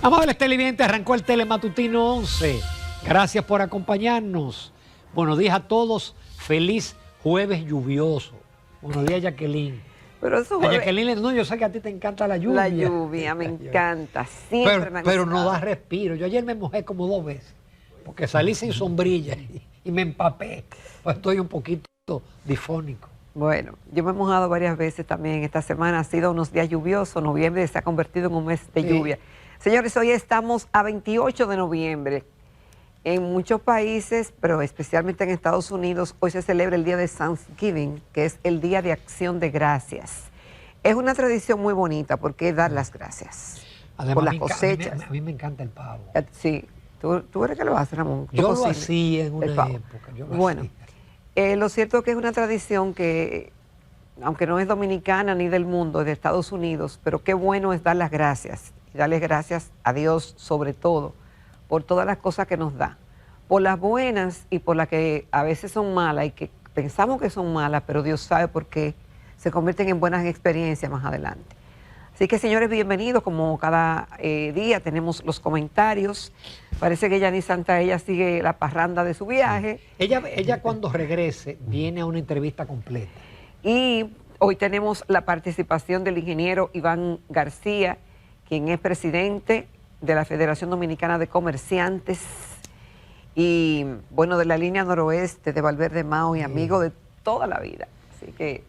Amables televidentes, arrancó el Telematutino 11. Gracias por acompañarnos. Buenos días a todos. Feliz jueves lluvioso. Buenos días, Jacqueline. Pero eso A Jacqueline, no, yo sé que a ti te encanta la lluvia. La lluvia, me encanta. Siempre me ha pero gustado. no da respiro. Yo ayer me mojé como 2 veces, porque salí sin sombrilla y me empapé. Pues estoy un poquito difónico. Bueno, yo me he mojado varias veces también esta semana. Ha sido unos días lluviosos. Noviembre se ha convertido en un mes de lluvia. Señores, hoy estamos a 28 de noviembre. En muchos países, pero especialmente en Estados Unidos, hoy se celebra el día de Thanksgiving, que es el Día de Acción de Gracias. Es una tradición muy bonita porque es dar las gracias. Además, por las cosechas. A mí me encanta el pavo. Sí, tú eres que lo haces, Ramón. Yo lo hacía en una época. Bueno, lo cierto es que es una tradición que, aunque no es dominicana ni del mundo, es de Estados Unidos, pero qué bueno es dar las gracias. Y darles gracias a Dios sobre todo, por todas las cosas que nos da. Por las buenas y por las que a veces son malas y que pensamos que son malas, pero Dios sabe por qué se convierten en buenas experiencias más adelante. Así que, señores, bienvenidos. Como cada día tenemos los comentarios. Parece que Yanis Santaella sigue la parranda de su viaje. Sí. Ella cuando regrese viene a una entrevista completa. Y hoy tenemos la participación del ingeniero Iván García, quien es presidente de la Federación Dominicana de Comerciantes y, bueno, de la línea noroeste de Valverde Mao y amigo de toda la vida. Así que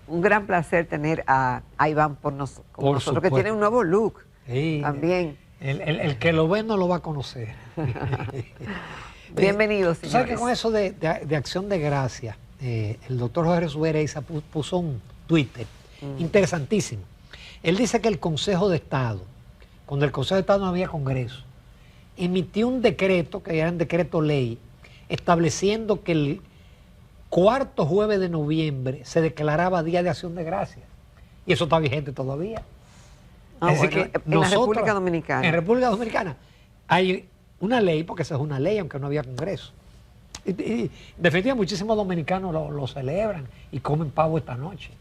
un gran placer tener a Iván con nosotros, que tiene un nuevo look también. El que lo ve no lo va a conocer. Bienvenido, señores. ¿Sabes que con eso de acción de gracias, el doctor Jorge Subereza puso un Twitter interesantísimo? Él dice que el Consejo de Estado, cuando el Consejo de Estado no había Congreso, emitió un decreto, que era un decreto ley, estableciendo que el cuarto jueves de noviembre se declaraba Día de Acción de Gracias. Y eso está vigente todavía. Así que en la República Dominicana. En República Dominicana hay una ley, porque esa es una ley, aunque no había Congreso. Y definitivamente muchísimos dominicanos lo celebran y comen pavo esta noche.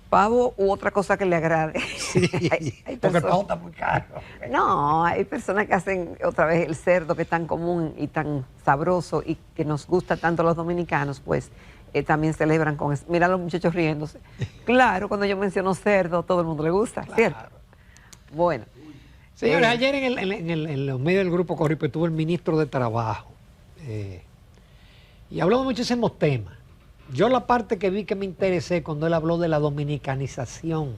Pavo u otra cosa que le agrade. Sí, porque el pavo está muy caro. No, hay personas que hacen otra vez el cerdo, que es tan común y tan sabroso y que nos gusta tanto a los dominicanos, pues también celebran con eso. Mira a los muchachos riéndose. Claro, cuando yo menciono cerdo, todo el mundo le gusta, claro. ¿Cierto? Bueno. Señores, ayer en los medios del Grupo Corripe estuvo el ministro de Trabajo y habló de muchísimos temas. Yo la parte que vi que me interesé cuando él habló de la dominicanización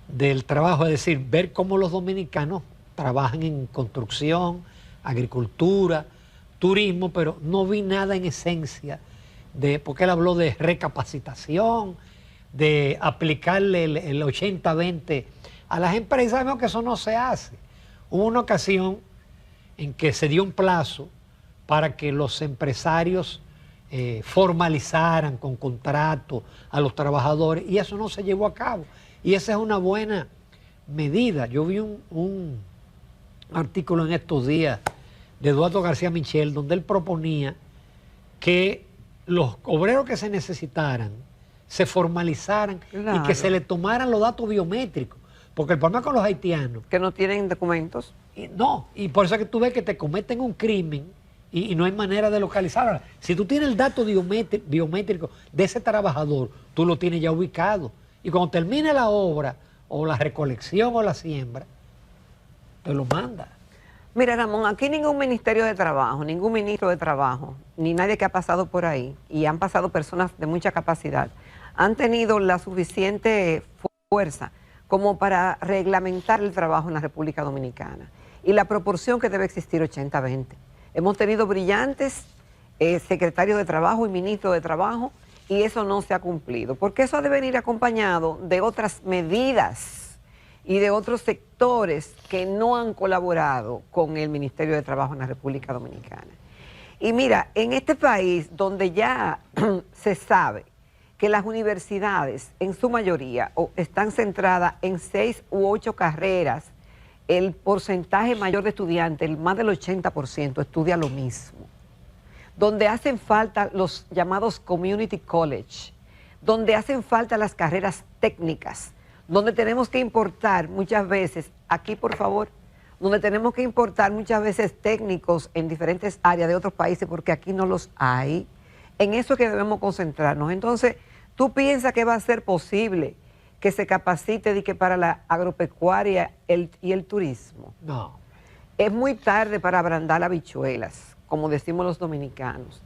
del trabajo, es decir, ver cómo los dominicanos trabajan en construcción, agricultura, turismo, pero no vi nada en esencia porque él habló de recapacitación, de aplicarle el 80-20 a las empresas. Sabemos que eso no se hace. Hubo una ocasión en que se dio un plazo para que los empresarios formalizaran con contrato a los trabajadores y eso no se llevó a cabo. Y esa es una buena medida. Yo vi un artículo en estos días de Eduardo García Michel donde él proponía que los obreros que se necesitaran se formalizaran, claro, y que se le tomaran los datos biométricos. Porque el problema con los haitianos... Que no tienen documentos. Y por eso es que tú ves que te cometen un crimen y no hay manera de localizarlo. Si tú tienes el dato biométrico de ese trabajador, tú lo tienes ya ubicado. Y cuando termine la obra, o la recolección o la siembra, te lo manda. Mira, Ramón, aquí ningún ministerio de trabajo, ningún ministro de trabajo, ni nadie que ha pasado por ahí, y han pasado personas de mucha capacidad, han tenido la suficiente fuerza como para reglamentar el trabajo en la República Dominicana. Y la proporción que debe existir 80-20. Hemos tenido brillantes secretarios de Trabajo y ministros de Trabajo y eso no se ha cumplido. Porque eso ha de venir acompañado de otras medidas y de otros sectores que no han colaborado con el Ministerio de Trabajo en la República Dominicana. Y mira, en este país donde ya se sabe que las universidades en su mayoría están centradas en 6 u 8 carreras, el porcentaje mayor de estudiantes, el más del 80%, estudia lo mismo. Donde hacen falta los llamados community college, donde hacen falta las carreras técnicas, donde tenemos que importar muchas veces, aquí por favor, donde tenemos que importar muchas veces técnicos en diferentes áreas de otros países porque aquí no los hay. En eso es que debemos concentrarnos. Entonces, ¿tú piensas que va a ser posible que se capacite de que para la agropecuaria y el turismo? No. Es muy tarde para abrandar habichuelas, como decimos los dominicanos.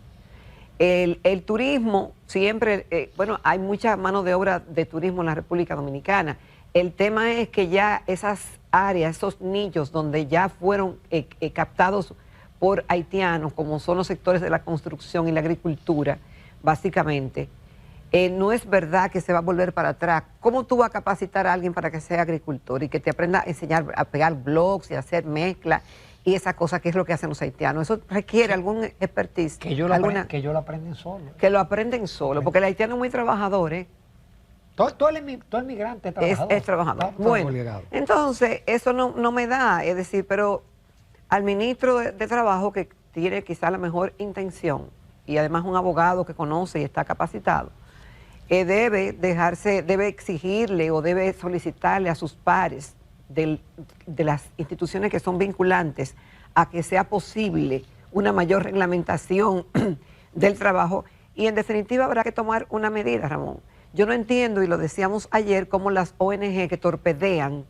El turismo siempre, bueno, hay mucha mano de obra de turismo en la República Dominicana. El tema es que ya esas áreas, esos nichos donde ya fueron captados por haitianos, como son los sectores de la construcción y la agricultura, básicamente, no es verdad que se va a volver para atrás. ¿Cómo tú vas a capacitar a alguien para que sea agricultor y que te aprenda a enseñar a pegar blogs y a hacer mezcla y esas cosas que es lo que hacen los haitianos? Eso requiere algún expertise. Que ellos lo aprenden solo. Que lo aprenden solo, porque el haitiano es muy trabajador, ¿eh? Todo el migrante es trabajador. Es trabajador. Bueno, entonces, eso no me da, es decir, pero al ministro de Trabajo, que tiene quizá la mejor intención, y además un abogado que conoce y está capacitado, debe exigirle o debe solicitarle a sus pares de las instituciones que son vinculantes a que sea posible una mayor reglamentación del trabajo, y en definitiva habrá que tomar una medida, Ramón. Yo no entiendo, y lo decíamos ayer, cómo las ONG que torpedean,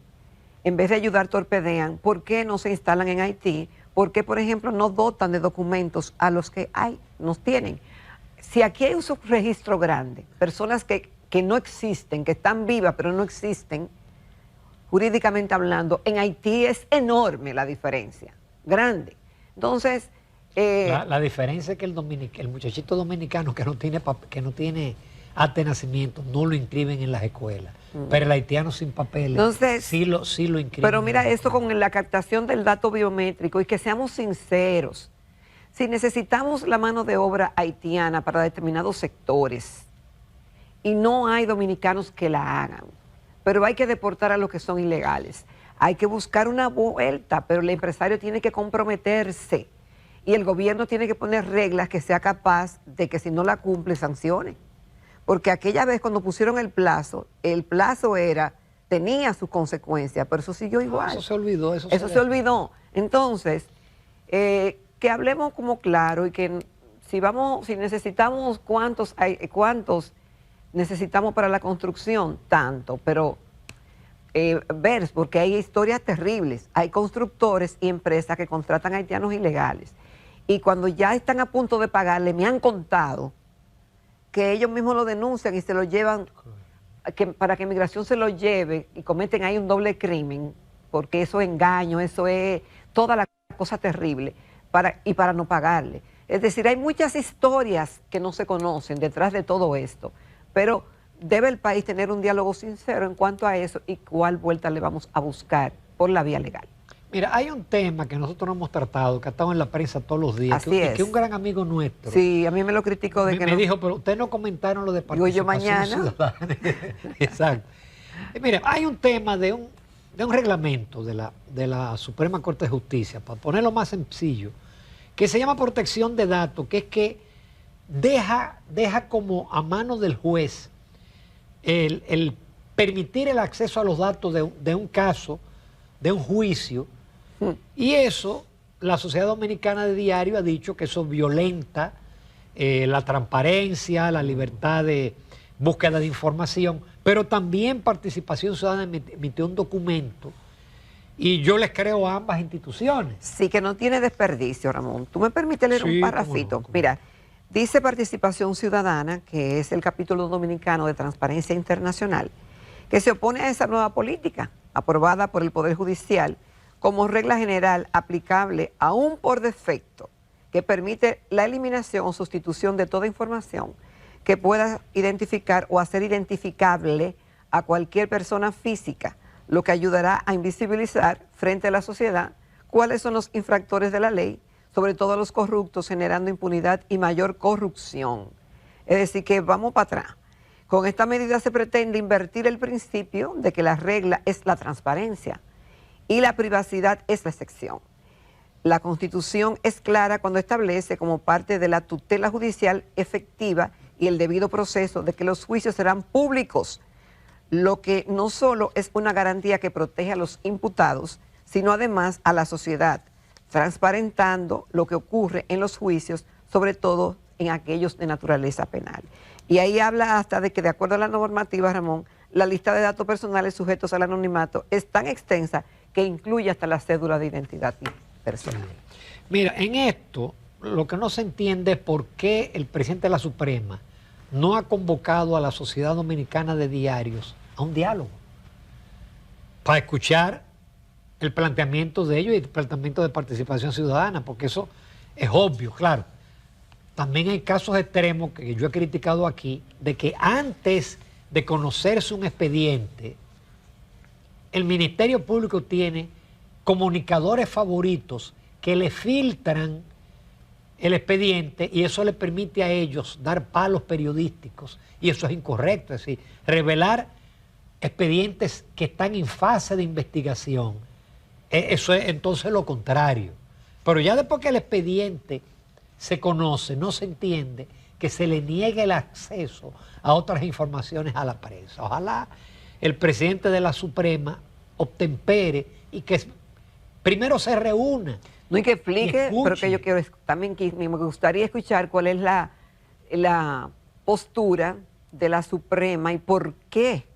en vez de ayudar, torpedean. ¿Por qué no se instalan en Haití? ¿Por qué, por ejemplo, no dotan de documentos a los que nos tienen? Si aquí hay un subregistro grande, personas que no existen, que están vivas pero no existen, jurídicamente hablando, en Haití es enorme la diferencia, grande. Entonces... la diferencia es que el muchachito dominicano que no tiene acta de nacimiento no lo inscriben en las escuelas, pero el haitiano sin papeles entonces, sí lo inscriben. Pero mira esto con la captación del dato biométrico, y que seamos sinceros, si necesitamos la mano de obra haitiana para determinados sectores y no hay dominicanos que la hagan, pero hay que deportar a los que son ilegales, hay que buscar una vuelta, pero el empresario tiene que comprometerse y el gobierno tiene que poner reglas que sea capaz de que si no la cumple, sancione. Porque aquella vez cuando pusieron el plazo tenía sus consecuencias, pero eso siguió igual. Eso se olvidó. Eso se olvidó. Entonces, que hablemos como claro, y que si necesitamos cuántos necesitamos para la construcción, tanto, pero ver, porque hay historias terribles. Hay constructores y empresas que contratan haitianos ilegales, y cuando ya están a punto de pagarle, me han contado que ellos mismos lo denuncian y se lo llevan, para que Migración se lo lleve, y cometen ahí un doble crimen, porque eso es engaño, eso es toda la cosa terrible, para no pagarle. Es decir, hay muchas historias que no se conocen detrás de todo esto, pero debe el país tener un diálogo sincero en cuanto a eso y cuál vuelta le vamos a buscar por la vía legal. Mira, hay un tema que nosotros no hemos tratado, que ha estado en la prensa todos los días, que un gran amigo nuestro... Sí, a mí me lo criticó de que me dijo, pero ustedes no comentaron lo de participación ciudadana. Exacto. Mira, hay un tema de un reglamento de la Suprema Corte de Justicia, para ponerlo más sencillo, que se llama protección de datos, que es que deja como a mano del juez el permitir el acceso a los datos de un caso, de un juicio, y eso, la Sociedad Dominicana de Diario ha dicho que eso violenta la transparencia, la libertad de búsqueda de información, pero también Participación Ciudadana emitió un documento, y yo les creo a ambas instituciones. Sí, que no tiene desperdicio, Ramón. ¿Tú me permites leer un parrafito? Mira, dice Participación Ciudadana, que es el capítulo dominicano de Transparencia Internacional, que se opone a esa nueva política aprobada por el Poder Judicial como regla general aplicable aún por defecto, que permite la eliminación o sustitución de toda información que pueda identificar o hacer identificable a cualquier persona física, lo que ayudará a invisibilizar frente a la sociedad cuáles son los infractores de la ley, sobre todo los corruptos, generando impunidad y mayor corrupción. Es decir, que vamos para atrás. Con esta medida se pretende invertir el principio de que la regla es la transparencia y la privacidad es la excepción. La Constitución es clara cuando establece como parte de la tutela judicial efectiva y el debido proceso de que los juicios serán públicos, lo que no solo es una garantía que protege a los imputados, sino además a la sociedad, transparentando lo que ocurre en los juicios, sobre todo en aquellos de naturaleza penal. Y ahí habla hasta de que, de acuerdo a la normativa, Ramón, la lista de datos personales sujetos al anonimato es tan extensa que incluye hasta la cédula de identidad personal. Mira, en esto lo que no se entiende es por qué el presidente de la Suprema no ha convocado a la Sociedad Dominicana de Diarios a un diálogo para escuchar el planteamiento de ellos y el planteamiento de participación ciudadana, porque eso es obvio, claro. También hay casos extremos que yo he criticado aquí, de que antes de conocerse un expediente, el Ministerio Público tiene comunicadores favoritos que le filtran el expediente y eso le permite a ellos dar palos periodísticos, y eso es incorrecto, es decir, revelar expedientes que están en fase de investigación. Eso es entonces lo contrario. Pero ya después que el expediente se conoce, no se entiende que se le niegue el acceso a otras informaciones a la prensa. Ojalá el presidente de la Suprema obtempere y que primero se reúna. No, y que explique, pero que yo quiero también, que me gustaría escuchar cuál es la postura de la Suprema y por qué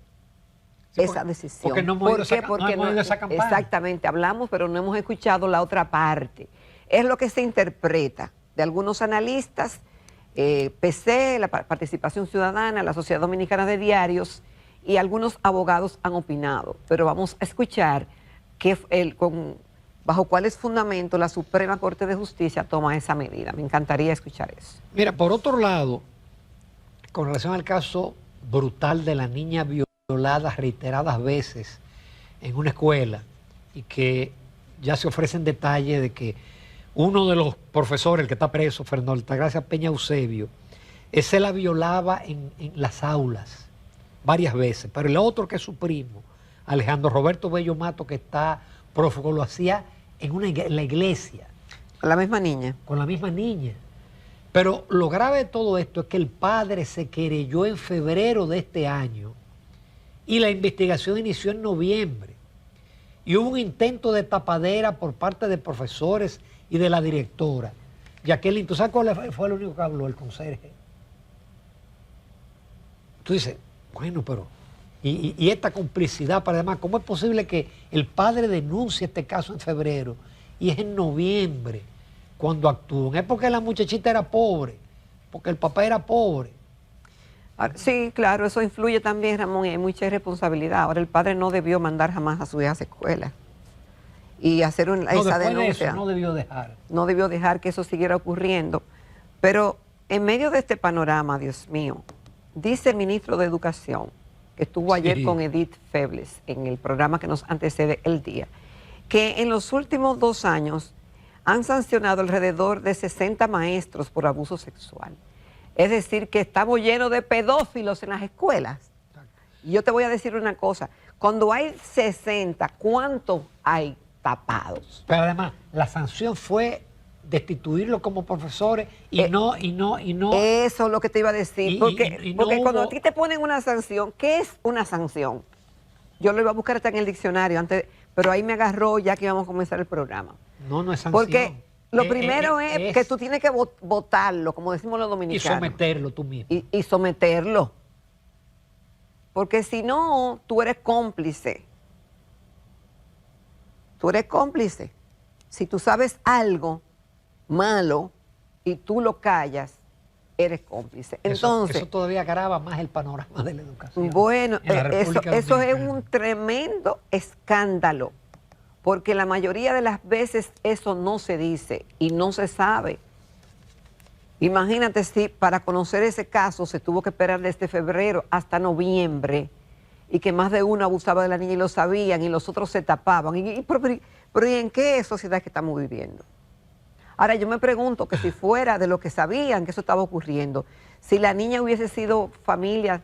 esa decisión. Porque no hemos ido a esa campaña. Exactamente, hablamos, pero no hemos escuchado la otra parte. Es lo que se interpreta de algunos analistas, PC, la Participación Ciudadana, la Sociedad Dominicana de Diarios, y algunos abogados han opinado. Pero vamos a escuchar bajo cuáles fundamentos la Suprema Corte de Justicia toma esa medida. Me encantaría escuchar eso. Mira, por otro lado, con relación al caso brutal de la niña violada reiteradas veces en una escuela, y que ya se ofrecen detalles de que uno de los profesores, el que está preso, Fernando Altagracia Peña Eusebio, ese la violaba en las aulas varias veces, pero el otro, que es su primo, Alejandro Roberto Bello Mato, que está prófugo, lo hacía en la iglesia. ¿Con la misma niña? Con la misma niña. Pero lo grave de todo esto es que el padre se querelló en febrero de este año y la investigación inició en noviembre. Y hubo un intento de tapadera por parte de profesores y de la directora. Jacqueline, ¿tú sabes cuál fue el único que habló? El conserje. Tú dices, bueno, pero... Y esta complicidad, para además, ¿cómo es posible que el padre denuncie este caso en febrero y es en noviembre cuando actúan? Es porque la muchachita era pobre, porque el papá era pobre. Sí, claro, eso influye también, Ramón, y hay mucha irresponsabilidad. Ahora, el padre no debió mandar jamás a su hija a esa escuela y hacer esa denuncia. Eso no debió dejar. No debió dejar que eso siguiera ocurriendo. Pero en medio de este panorama, Dios mío, dice el ministro de Educación, que estuvo ayer con Edith Febles en el programa que nos antecede El Día, que en los últimos 2 años han sancionado alrededor de 60 maestros por abuso sexual. Es decir, que estamos llenos de pedófilos en las escuelas. Y yo te voy a decir una cosa, cuando hay 60, ¿cuántos hay tapados? Pero además, la sanción fue destituirlo como profesores y no. Eso es lo que te iba a decir, porque cuando a ti te ponen una sanción, ¿qué es una sanción? Yo lo iba a buscar hasta en el diccionario antes, pero ahí me agarró ya que íbamos a comenzar el programa. No es sanción. Porque lo primero es que tú tienes que votarlo, como decimos los dominicanos. Y someterlo tú mismo. Y someterlo. Porque si no, tú eres cómplice. Tú eres cómplice. Si tú sabes algo malo y tú lo callas, eres cómplice. Entonces, eso todavía agrava más el panorama de la educación. Bueno, eso es un tremendo escándalo, porque la mayoría de las veces eso no se dice y no se sabe. Imagínate si para conocer ese caso se tuvo que esperar desde febrero hasta noviembre y que más de uno abusaba de la niña y lo sabían y los otros se tapaban. Pero ¿y en qué sociedad que estamos viviendo? Ahora yo me pregunto que si fuera de lo que sabían que eso estaba ocurriendo, si la niña hubiese sido familia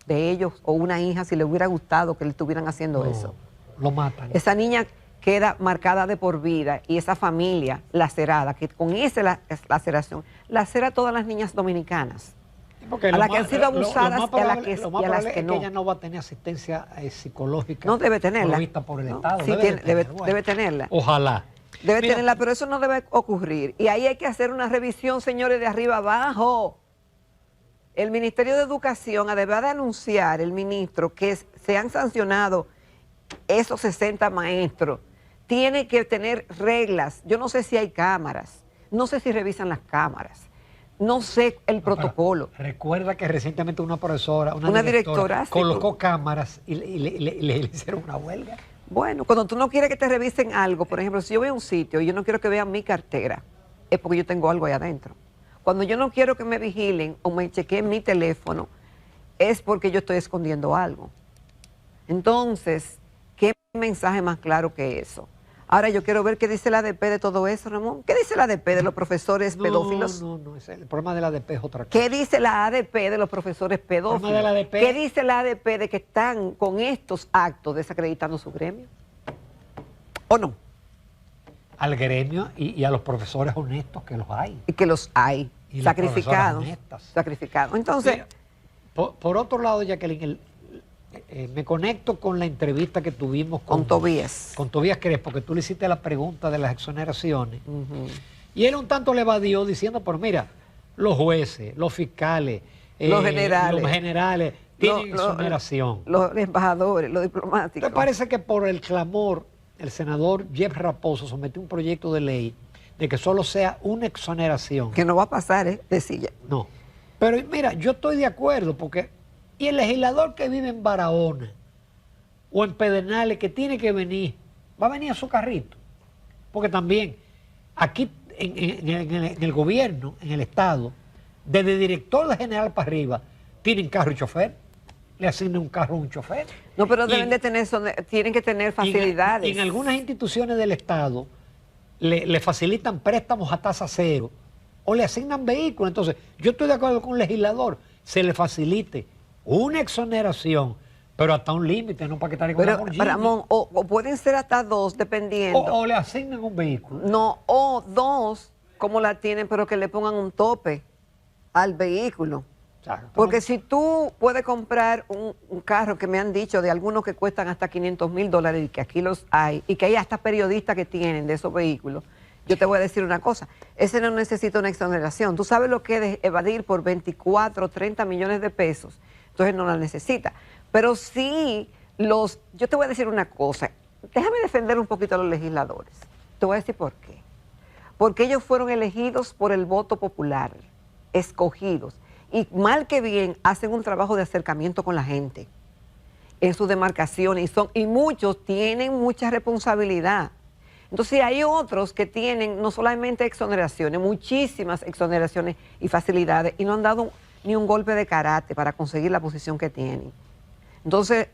de ellos o una hija, si le hubiera gustado que le estuvieran haciendo eso. Lo matan. Esa niña queda marcada de por vida y esa familia lacerada, que con esa laceración lacera a todas las niñas dominicanas. Porque a las que han sido abusadas lo más y a las probable- que, lo más y a las probable que es no. que ella no va a tener asistencia psicológica. No debe tenerla. Provista por el ¿no? Estado. Sí, Debe debe tener. tenerla. Ojalá. Debe Mira, tenerla, pero eso no debe ocurrir. Y ahí hay que hacer una revisión, señores, de arriba abajo. El Ministerio de Educación debe de anunciar, el ministro, que se han sancionado esos 60 maestros. Tiene que tener reglas. Yo no sé si hay cámaras, no sé si revisan las cámaras, no sé el protocolo. Recuerda que recientemente una profesora, Una directora, sí, colocó cámaras y le hicieron una huelga. Bueno, cuando tú no quieres que te revisen algo, por ejemplo, si yo voy a un sitio y yo no quiero que vean mi cartera, es porque yo tengo algo ahí adentro. Cuando yo no quiero que me vigilen o me chequeen mi teléfono, es porque yo estoy escondiendo algo. Entonces, ¿qué mensaje más claro que eso? Ahora yo quiero ver qué dice la ADP de todo eso, Ramón. ¿Qué dice la ADP de los profesores pedófilos? No, el problema de la ADP es otra cosa. ¿Qué dice la ADP de los profesores pedófilos? De la ADP. ¿Qué dice la ADP de que están con estos actos desacreditando su gremio? ¿O no? Al gremio y a los profesores honestos, que los hay. Y que los hay, Y las sacrificados. profesoras honestas. Sacrificados. Entonces, Mira, por otro lado, Jacqueline, me conecto con la entrevista que tuvimos con Tobías. Con Tobías Crespo, porque tú le hiciste la pregunta de las exoneraciones. Ujú. Y él un tanto le evadió diciendo, pero mira, los jueces, los fiscales, Los generales. tienen exoneración. Los embajadores, los diplomáticos. Entonces parece que por el clamor, el senador Jeff Raposo sometió un proyecto de ley de que solo sea una exoneración. Que no va a pasar, decía. No. Pero mira, yo estoy de acuerdo porque, y el legislador que vive en Barahona o en Pedernales que tiene que venir, va a venir a su carrito. Porque también aquí en el gobierno, en el Estado, desde director general para arriba, tienen carro y chofer. Le asignan un carro a un chofer. No, pero deben de tener, tienen que tener facilidades. Y en algunas instituciones del Estado le facilitan préstamos a tasa cero o le asignan vehículos. Entonces, yo estoy de acuerdo con el legislador, se le facilite una exoneración, pero hasta un límite, no para que estar con Pero, Ramón, o pueden ser hasta 2, dependiendo. O le asignan un vehículo. No, o 2, como la tienen, pero que le pongan un tope al vehículo. Exacto. Porque si tú puedes comprar un carro, que me han dicho de algunos que cuestan hasta $500,000 y que aquí los hay, y que hay hasta periodistas que tienen de esos vehículos, yo te voy a decir una cosa, ese no necesita una exoneración. Tú sabes lo que es evadir por 24, 30 millones de pesos, entonces no la necesita. Pero sí, yo te voy a decir una cosa, déjame defender un poquito a los legisladores. Te voy a decir por qué. Porque ellos fueron elegidos por el voto popular, escogidos. Y mal que bien hacen un trabajo de acercamiento con la gente en sus demarcaciones y muchos tienen mucha responsabilidad. Entonces hay otros que tienen no solamente exoneraciones, muchísimas exoneraciones y facilidades y no han dado ni un golpe de karate para conseguir la posición que tienen. Entonces,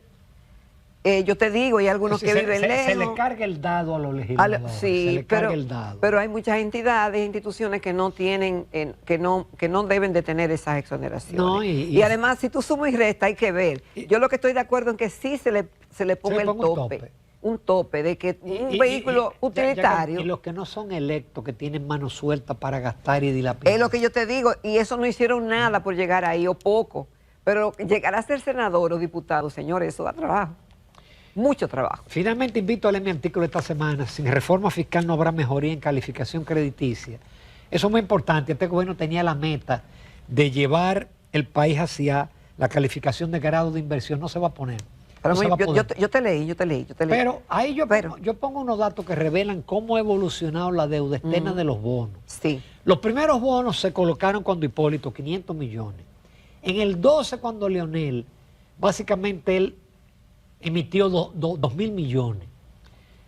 yo te digo, hay algunos que viven lejos. Se le carga el dado a los legisladores. Sí, se le carga el dado. pero hay muchas entidades, instituciones que no tienen, que no deben de tener esas exoneraciones. No, y además, si tú sumas y restas, hay que ver. Yo lo que estoy de acuerdo en que sí se le ponga el tope. Un tope de que un vehículo utilitario. Y los que no son electos, que tienen mano suelta para gastar y dilapidar. Es lo que yo te digo, y eso no hicieron nada por llegar ahí, o poco. Pero llegar a ser senador o diputado, señores, eso da trabajo. Mucho trabajo. Finalmente invito a leer mi artículo esta semana. Sin reforma fiscal no habrá mejoría en calificación crediticia. Eso es muy importante. Este gobierno tenía la meta de llevar el país hacia la calificación de grado de inversión. No se va a poner. Pero no se va a poder. yo te leí. Pero ahí yo pongo unos datos que revelan cómo ha evolucionado la deuda externa de los bonos. Sí. Los primeros bonos se colocaron cuando Hipólito, 500 millones. En el 12, cuando Leonel, básicamente él emitió 2.000 millones.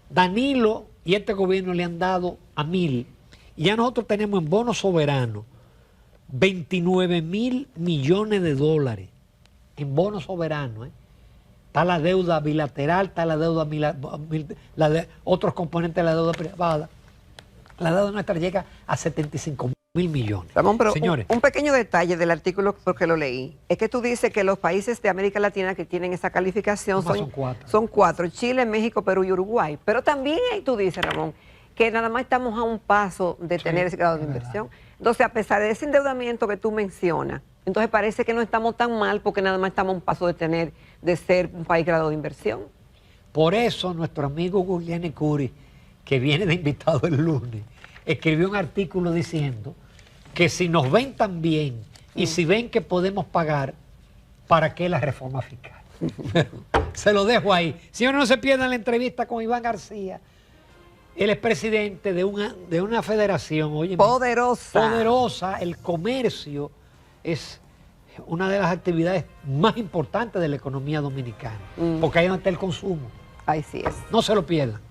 Danilo y este gobierno le han dado a 1.000. Y ya nosotros tenemos en bonos soberanos 29.000 millones de dólares en bonos soberanos. Está la deuda bilateral, está la deuda otros componentes de la deuda privada. La deuda nuestra llega a 75.000 millones. Ramón, pero señores, un pequeño detalle del artículo, porque lo leí, es que tú dices que los países de América Latina que tienen esa calificación son cuatro: Chile, México, Perú y Uruguay. Pero también ahí tú dices, Ramón, que nada más estamos a un paso de tener ese grado de inversión. Entonces, a pesar de ese endeudamiento que tú mencionas, Entonces parece que no estamos tan mal porque nada más estamos a un paso de ser un país graduado de inversión. Por eso nuestro amigo Guglielmo Curi, que viene de invitado el lunes, escribió un artículo diciendo que si nos ven tan bien y si ven que podemos pagar, ¿para qué la reforma fiscal? Se lo dejo ahí. Si no se pierdan la entrevista con Iván García, él es presidente de una federación, oye, poderosa. El comercio es una de las actividades más importantes de la economía dominicana, porque ahí es donde está el consumo. Ahí sí es. No se lo pierdan.